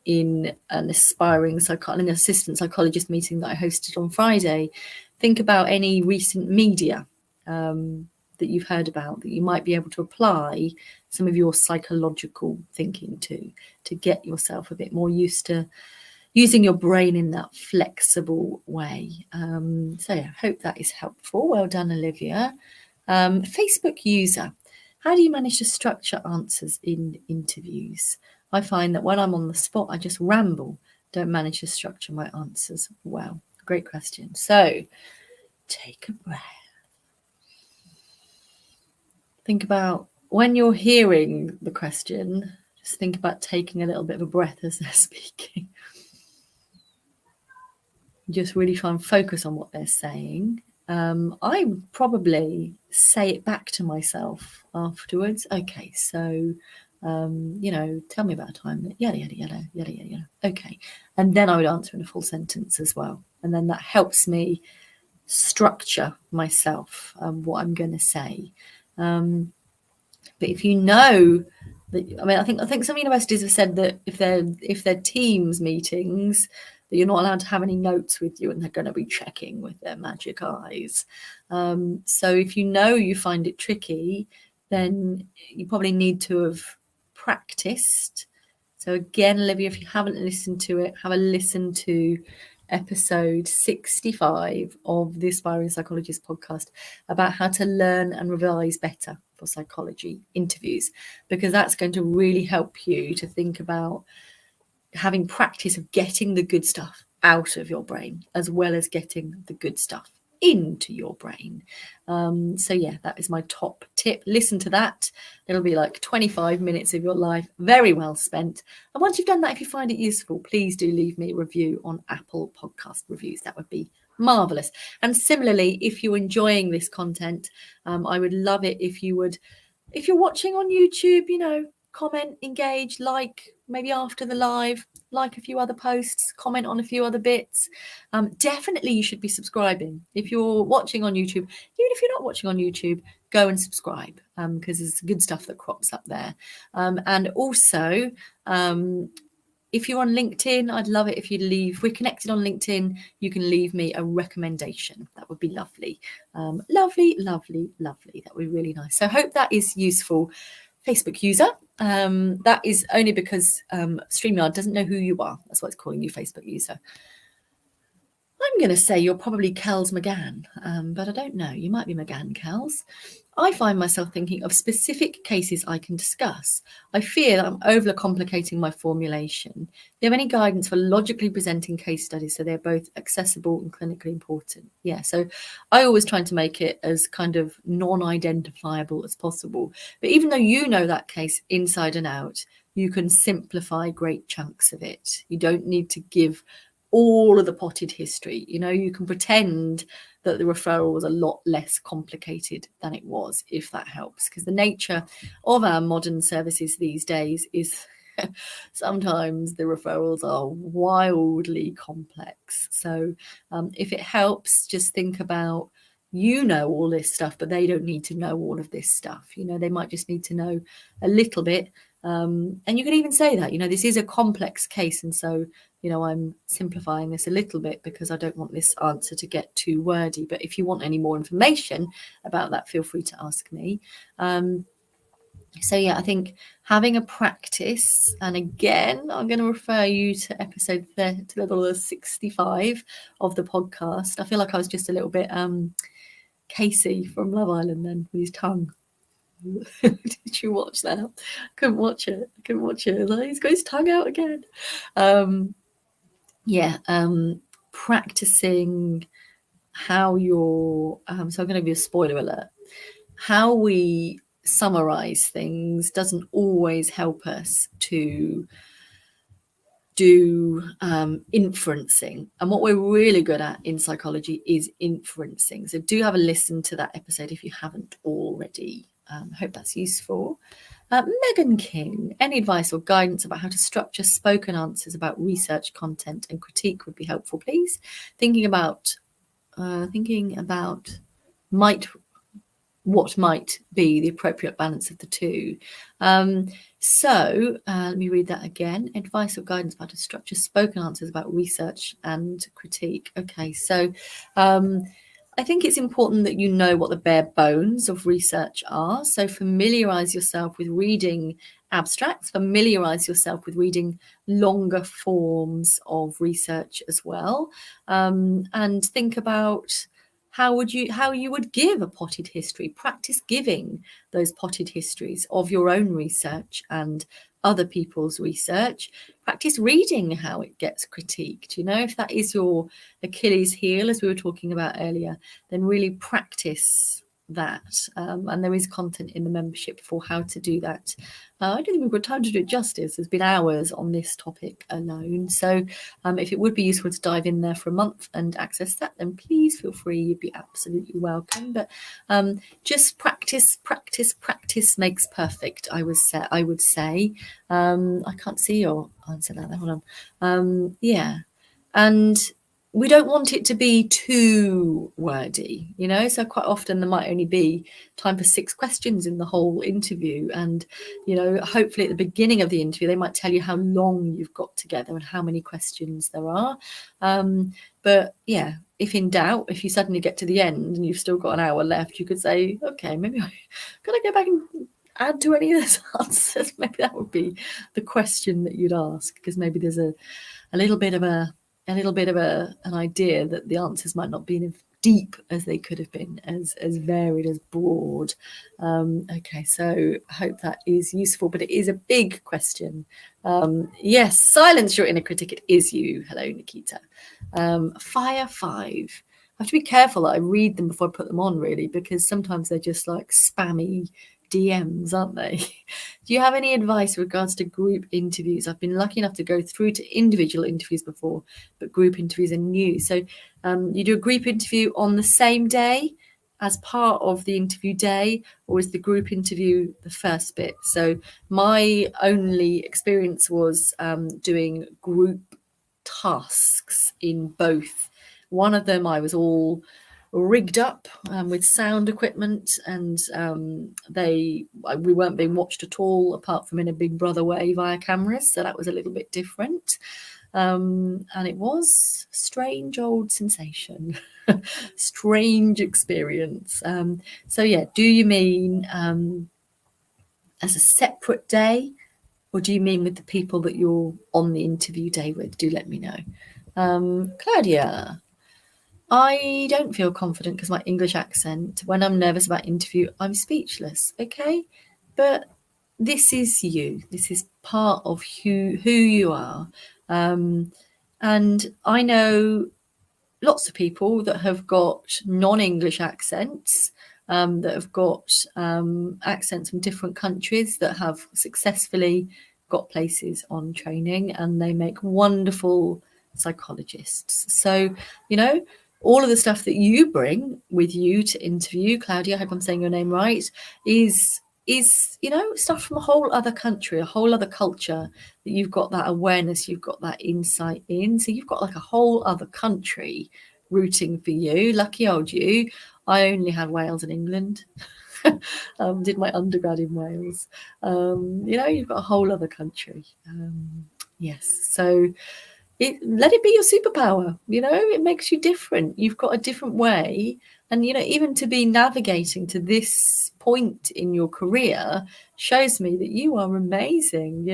in an an assistant psychologist meeting that I hosted on Friday, think about any recent media that you've heard about that you might be able to apply some of your psychological thinking to get yourself a bit more used to using your brain in that flexible way. So yeah, I hope that is helpful. Well done, Olivia. Facebook user. How do you manage to structure answers in interviews? I find that when I'm on the spot, I just ramble, don't manage to structure my answers well. Great question. So take a breath. Think about when you're hearing the question, just think about taking a little bit of a breath as they're speaking. Just really try and focus on what they're saying. I would probably say it back to myself afterwards. Okay, so, you know, tell me about a time that yada, yada, yada, yada, yada, yada. Okay. And then I would answer in a full sentence as well. And then that helps me structure myself, what I'm going to say. But if you know that, I mean, I think some universities have said that if they're Teams meetings, that you're not allowed to have any notes with you, and they're going to be checking with their magic eyes. So if you know you find it tricky, then you probably need to have practiced. So again, Olivia, if you haven't listened to it, have a listen to episode 65 of the Aspiring Psychologist podcast about how to learn and revise better for psychology interviews, because that's going to really help you to think about having practice of getting the good stuff out of your brain as well as getting the good stuff into your brain. So yeah, that is my top tip. Listen to that. It'll be like 25 minutes of your life very well spent. And once you've done that, if you find it useful, please do leave me a review on Apple Podcast Reviews. That would be marvelous. And similarly, if you're enjoying this content, I would love it if you would, if you're watching on YouTube, you know, comment, engage, like, maybe after the live, like a few other posts, comment on a few other bits. Definitely you should be subscribing. If you're watching on YouTube, even if you're not watching on YouTube, go and subscribe, because there's good stuff that crops up there. And also, if you're on LinkedIn, I'd love it if you'd leave, we're connected on LinkedIn, you can leave me a recommendation. That would be lovely. Lovely, lovely, lovely. That would be really nice. So I hope that is useful. Facebook user. That is only because StreamYard doesn't know who you are. That's why it's calling you Facebook user. I'm going to say you're probably Kels McGann, but I don't know. You might be McGann Kels. I find myself thinking of specific cases I can discuss. I fear that I'm overcomplicating my formulation. Do you have any guidance for logically presenting case studies so they're both accessible and clinically important? Yeah, so I always try to make it as kind of non-identifiable as possible. But even though you know that case inside and out, you can simplify great chunks of it. You don't need to give all of the potted history. You know, you can pretend that the referral was a lot less complicated than it was, if that helps, because the nature of our modern services these days is sometimes the referrals are wildly complex. So if it helps, just think about, you know, all this stuff, but they don't need to know all of this stuff. You know, they might just need to know a little bit. And you can even say that, you know, this is a complex case, and so, you know, I'm simplifying this a little bit because I don't want this answer to get too wordy. But if you want any more information about that, feel free to ask me. So yeah, I think having a practice, and again, I'm going to refer you to episode 65 of the podcast. I feel like I was just a little bit Casey from Love Island then, with his tongue. Did you watch that? Couldn't watch it. Like, he's got his tongue out again. Practicing how you're, so I'm going to give you a spoiler alert. How we summarize things doesn't always help us to do inferencing. And what we're really good at in psychology is inferencing. So do have a listen to that episode if you haven't already. Hope that's useful. Megan King, any advice or guidance about how to structure spoken answers about research content and critique would be helpful, please. Thinking about what might be the appropriate balance of the two. So let me read that again. Advice or guidance about how to structure spoken answers about research and critique. Okay, so I think it's important that you know what the bare bones of research are. So familiarize yourself with reading abstracts, familiarize yourself with reading longer forms of research as well, and think about how you would give a potted history. Practice giving those potted histories of your own research and other people's research. Practice reading how it gets critiqued. If that is your Achilles heel, as we were talking about earlier, then really practice that. And there is content in the membership for how to do that. I don't think we've got time to do it justice. There's been hours on this topic alone. So if it would be useful to dive in there for a month and access that, then please feel free. You'd be absolutely welcome. But just practice makes perfect, I would say. I can't see your answer now. Hold on. Yeah. And we don't want it to be too wordy, so quite often there might only be time for 6 questions in the whole interview. And, hopefully at the beginning of the interview, they might tell you how long you've got together and how many questions there are. But yeah, if in doubt, if you suddenly get to the end and you've still got an hour left, you could say, okay, maybe could I go back and add to any of those answers? Maybe that would be the question that you'd ask, because maybe there's a little bit of an idea that the answers might not be as deep as they could have been, as varied, as broad. Okay, so I hope that is useful, but it is a big question. Yes, silence your inner critic. It is you. Hello, Nikita. Fire 5. I have to be careful that I read them before I put them on, really, because sometimes they're just like spammy DMs, aren't they? Do you have any advice with regards to group interviews? I've been lucky enough to go through to individual interviews before, but group interviews are new. So you do a group interview on the same day as part of the interview day, or is the group interview the first bit? So my only experience was doing group tasks in both. One of them I was all rigged up with sound equipment, and we weren't being watched at all, apart from in a Big Brother way via cameras, so that was a little bit different, and it was a strange old sensation. Strange experience. So yeah, do you mean as a separate day, or do you mean with the people that you're on the interview day with? Do let me know. Claudia, I don't feel confident because my English accent. When I'm nervous about interview, I'm speechless. Okay, but this is you. This is part of who you are. And I know lots of people that have got non-English accents, that have got accents from different countries, that have successfully got places on training, and they make wonderful psychologists. So, all of the stuff that you bring with you to interview, Claudia, I hope I'm saying your name right, is stuff from a whole other country, a whole other culture, that you've got that awareness, you've got that insight in. So you've got like a whole other country rooting for you. Lucky old you. I only had Wales and England. Did my undergrad in Wales. You've got a whole other country. Yes. So let it be your superpower. It makes you different. You've got a different way. And, even to be navigating to this point in your career shows me that you are amazing,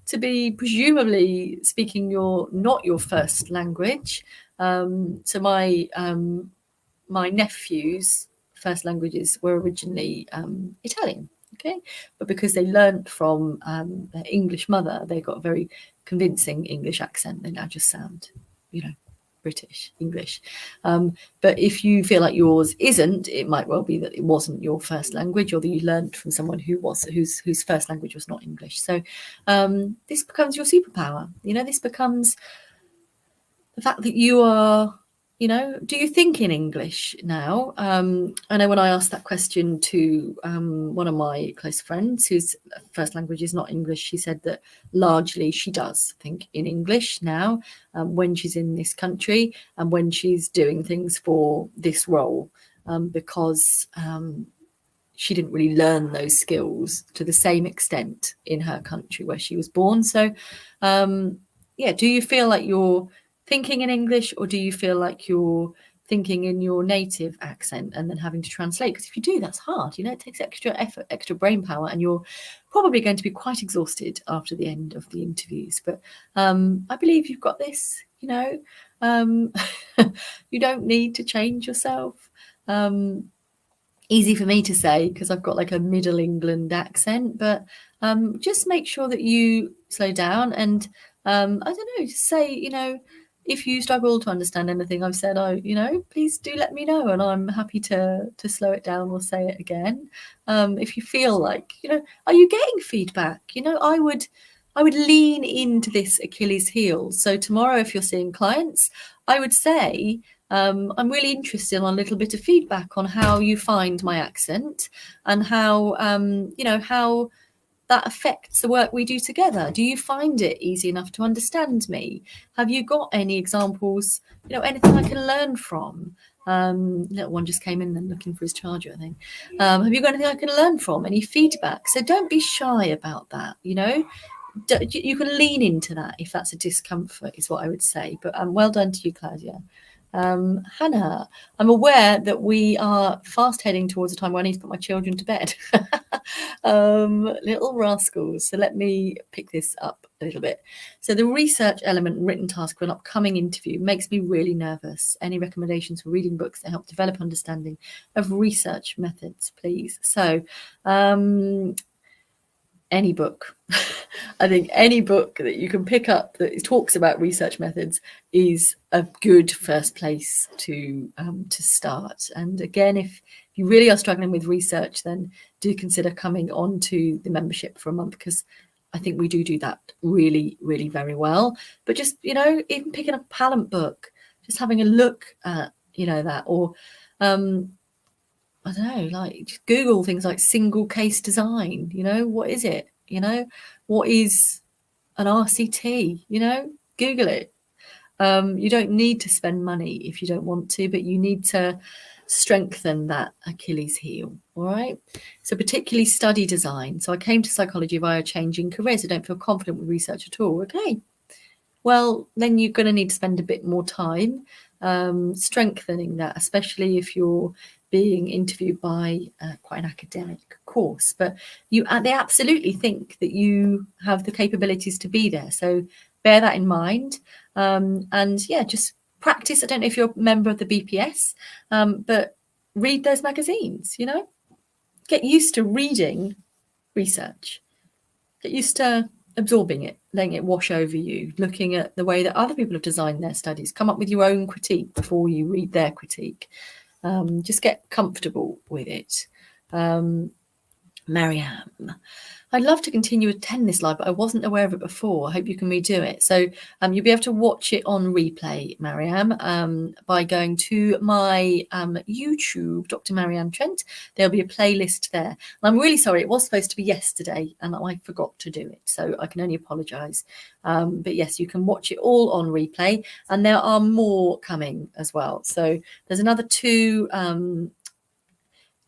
to be presumably speaking not your first language. So my nephews' first languages were originally Italian. Okay, but because they learnt from their English mother, they got a very convincing English accent. They now just sound, British English. But if you feel like yours isn't, it might well be that it wasn't your first language, or that you learnt from someone whose first language was not English. So this becomes your superpower. This becomes the fact that you are do you think in English now? I know when I asked that question to one of my close friends whose first language is not English, she said that largely she does think in English now, when she's in this country and when she's doing things for this role, because she didn't really learn those skills to the same extent in her country where she was born. So, do you feel like you're thinking in English, or do you feel like you're thinking in your native accent and then having to translate? Because if you do, that's hard. It takes extra effort, extra brain power, and you're probably going to be quite exhausted after the end of the interviews. But I believe you've got this. You don't need to change yourself. Easy for me to say because I've got like a Middle England accent, but just make sure that you slow down and I don't know, just say, if you struggle to understand anything I've said, please do let me know, and I'm happy to slow it down or say it again. If you feel like, are you getting feedback? I would lean into this Achilles heel. So tomorrow, if you're seeing clients, I would say, I'm really interested in a little bit of feedback on how you find my accent and how, how that affects the work we do together. Do you find it easy enough to understand me? Have you got any examples, anything I can learn from? Little one just came in then looking for his charger, I think. Have you got anything I can learn from? Any feedback? So don't be shy about that, You can lean into that if that's a discomfort, is what I would say. But well done to you, Claudia. Hannah, I'm aware that we are fast heading towards a time where I need to put my children to bed. Little rascals. So let me pick this up a little bit. So the research element written task for an upcoming interview makes me really nervous. Any recommendations for reading books that help develop understanding of research methods, please? So any book. I think any book that you can pick up that talks about research methods is a good first place to start. And again, if you really are struggling with research, then do consider coming on to the membership for a month, because I think we do that really, really very well. But just, even picking up a Pallant book, just having a look at, that, or I don't know, like just Google things like single case design. What is it? What is an RCT? Google it. You don't need to spend money if you don't want to, but you need to strengthen that Achilles heel. All right. So particularly study design. So I came to psychology via changing careers. I don't feel confident with research at all. Okay. Well, then you're going to need to spend a bit more time strengthening that, especially if you're being interviewed by quite an academic course. But they absolutely think that you have the capabilities to be there. So bear that in mind. Just practice. I don't know if you're a member of the BPS, but read those magazines, Get used to reading research. Get used to absorbing it, letting it wash over you, looking at the way that other people have designed their studies. Come up with your own critique before you read their critique. Just get comfortable with it. Marianne, I'd love to continue to attend this live, but I wasn't aware of it before. I hope you can redo it. So you'll be able to watch it on replay, Marianne, by going to my YouTube, Dr Marianne Trent. There'll be a playlist there. And I'm really sorry, it was supposed to be yesterday and I forgot to do it, so I can only apologise. But yes, you can watch it all on replay, and there are more coming as well. So there's another 2.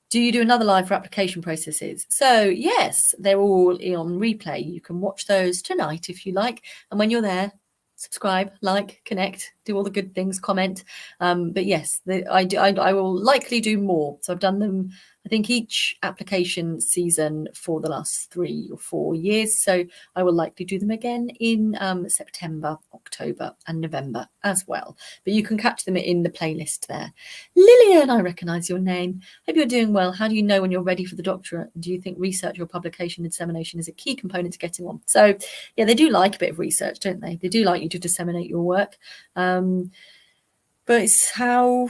Do you do another live for application processes? So yes, they're all on replay. You can watch those tonight if you like. And when you're there, subscribe, like, connect, do all the good things, comment. But yes, I will likely do more. So I've done them, I think, each application season for the last 3 or 4 years. So I will likely do them again in September, October and November as well. But you can catch them in the playlist there. Lillian, I recognise your name. Hope you're doing well. How do you know when you're ready for the doctorate? Do you think research or publication and dissemination is a key component to getting on? So yeah, they do like a bit of research, don't they? They do like you to disseminate your work. But it's how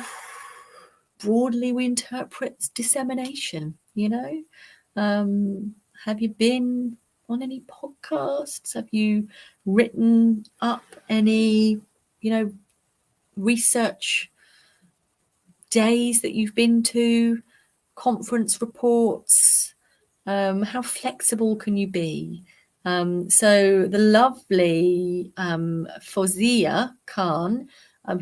broadly we interpret dissemination, Have you been on any podcasts? Have you written up any, research days that you've been to, conference reports, how flexible can you be? So the lovely Fozia Khan,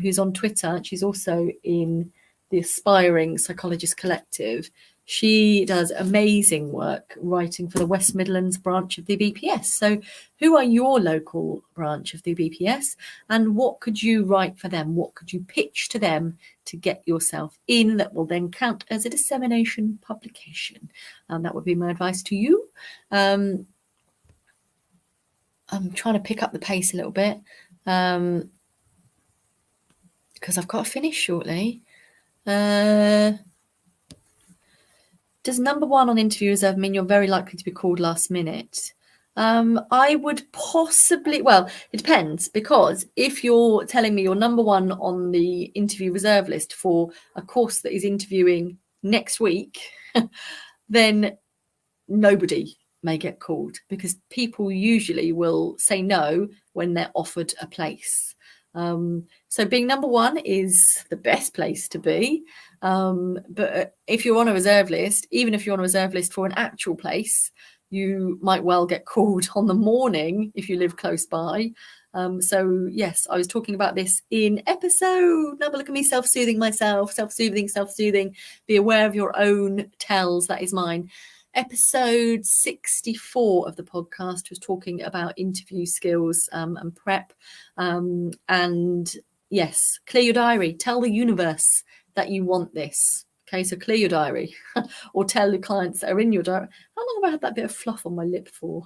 who's on Twitter, she's also in the Aspiring Psychologist Collective. She does amazing work writing for the West Midlands branch of the BPS. So who are your local branch of the BPS, and what could you write for them? What could you pitch to them to get yourself in that will then count as a dissemination publication? That would be my advice to you. I'm trying to pick up the pace a little bit because I've got to finish shortly. Does number 1 on interview reserve mean you're very likely to be called last minute? I would possibly, well, it depends, because if you're telling me you're number 1 on the interview reserve list for a course that is interviewing next week, then nobody may get called, because people usually will say no when they're offered a place. So being number 1 is the best place to be. But if you're on a reserve list, even if you're on a reserve list for an actual place, you might well get called on the morning if you live close by. So yes, I was talking about this in episode, now look at me self-soothing myself, self-soothing, be aware of your own tells, that is mine. Episode 64 of the podcast was talking about interview skills and prep. And yes, clear your diary. Tell the universe that you want this. Okay, so clear your diary or tell the clients that are in your diary. How long have I had that bit of fluff on my lip for?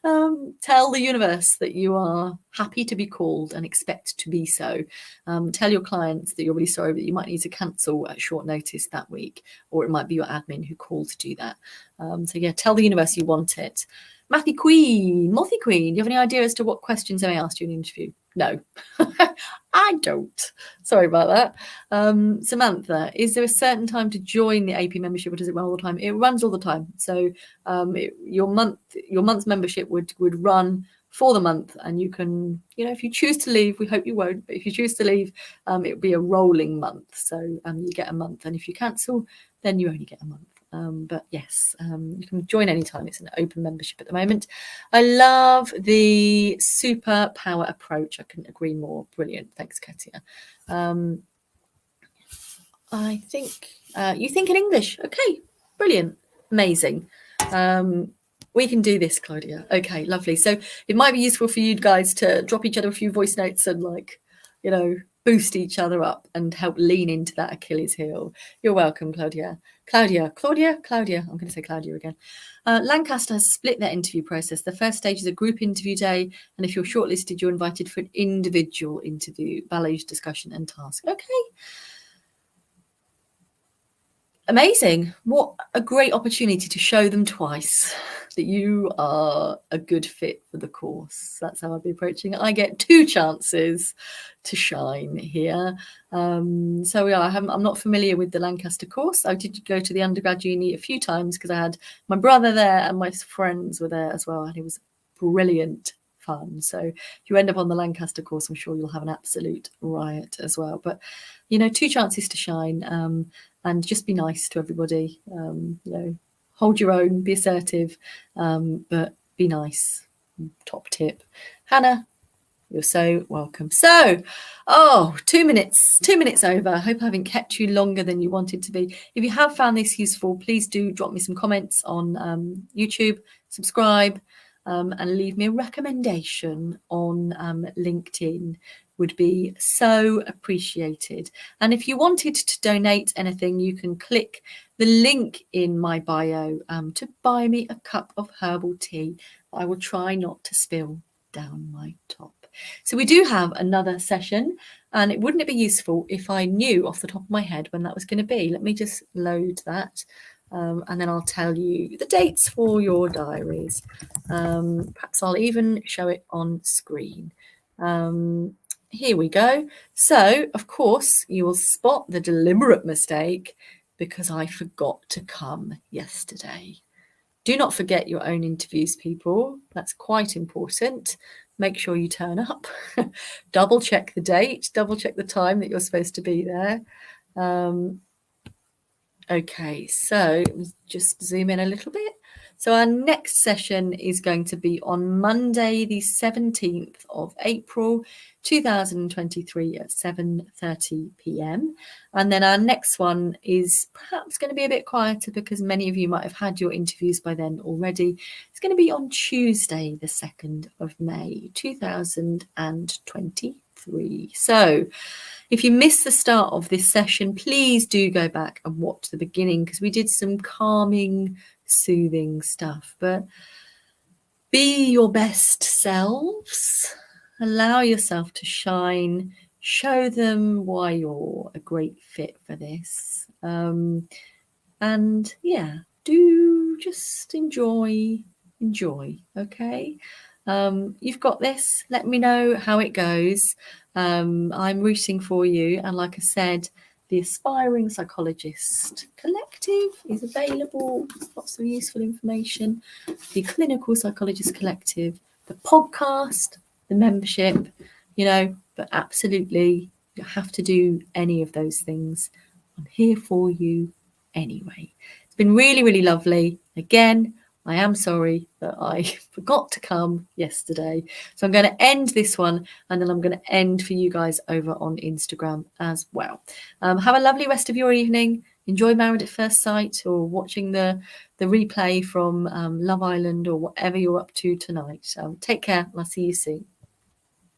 Tell the universe that you are happy to be called and expect to be so. Tell your clients that you're really sorry, but you might need to cancel at short notice that week, or it might be your admin who called to do that. So yeah, tell the universe you want it. Matthew Queen, Mothy Queen, do you have any idea as to what questions I may ask you in an interview? No, I don't. Sorry about that. Samantha, is there a certain time to join the AP membership, or does it run all the time? It runs all the time. So your month's membership would run for the month, and you can, if you choose to leave, we hope you won't, but if you choose to leave, it would be a rolling month. So you get a month, and if you cancel, then you only get a month. But yes, you can join anytime. It's an open membership at the moment. I love the superpower approach. I couldn't agree more. Brilliant. Thanks, Katia. I think you think in English. Okay, brilliant. Amazing. We can do this, Claudia. Okay, lovely. So it might be useful for you guys to drop each other a few voice notes and boost each other up and help lean into that Achilles heel. You're welcome, Claudia. Claudia. I'm going to say Claudia again. Lancaster has split their interview process. The first stage is a group interview day, and if you're shortlisted, you're invited for an individual interview, values discussion and task. Okay. Amazing. What a great opportunity to show them twice that you are a good fit for the course. That's how I'll be approaching it. I get 2 chances to shine here. So yeah, I'm not familiar with the Lancaster course. I did go to the undergrad uni a few times because I had my brother there and my friends were there as well, and it was brilliant fun. So if you end up on the Lancaster course, I'm sure you'll have an absolute riot as well. But 2 chances to shine. And just be nice to everybody, hold your own, be assertive, but be nice. Top tip. Hannah, you're so welcome. So, 2 minutes over. I hope I haven't kept you longer than you wanted to be. If you have found this useful, please do drop me some comments on YouTube, subscribe, and leave me a recommendation on LinkedIn. Would be so appreciated. And if you wanted to donate anything, you can click the link in my bio to buy me a cup of herbal tea. I will try not to spill down my top. So we do have another session, and wouldn't it be useful if I knew off the top of my head when that was going to be? Let me just load that. And then I'll tell you the dates for your diaries. Perhaps I'll even show it on screen. Here we go. So, of course, you will spot the deliberate mistake because I forgot to come yesterday. Do not forget your own interviews, people. That's quite important. make sure you turn up, double check the date, double check the time that you're supposed to be there. Okay, so just zoom in a little bit. So our next session is going to be on Monday, the 17th of April, 2023 at 7:30 p.m. And then our next one is perhaps going to be a bit quieter because many of you might have had your interviews by then already. It's going to be on Tuesday, the 2nd of May, 2023. So if you missed the start of this session, please do go back and watch the beginning because we did some calming, soothing stuff. But be your best selves. Allow yourself to shine. Show them why you're a great fit for this. And yeah, do just enjoy, okay? You've got this. Let me know how it goes. I'm rooting for you. And like I said, the Aspiring Psychologist Collective is available. Lots of useful information. The Clinical Psychologist Collective, the podcast, the membership, but absolutely you have to do any of those things. I'm here for you anyway. It's been really, really lovely. Again, I am sorry that I forgot to come yesterday. So I'm going to end this one and then I'm going to end for you guys over on Instagram as well. Have a lovely rest of your evening. Enjoy Married at First Sight or watching the replay from Love Island or whatever you're up to tonight. Take care and I'll see you soon.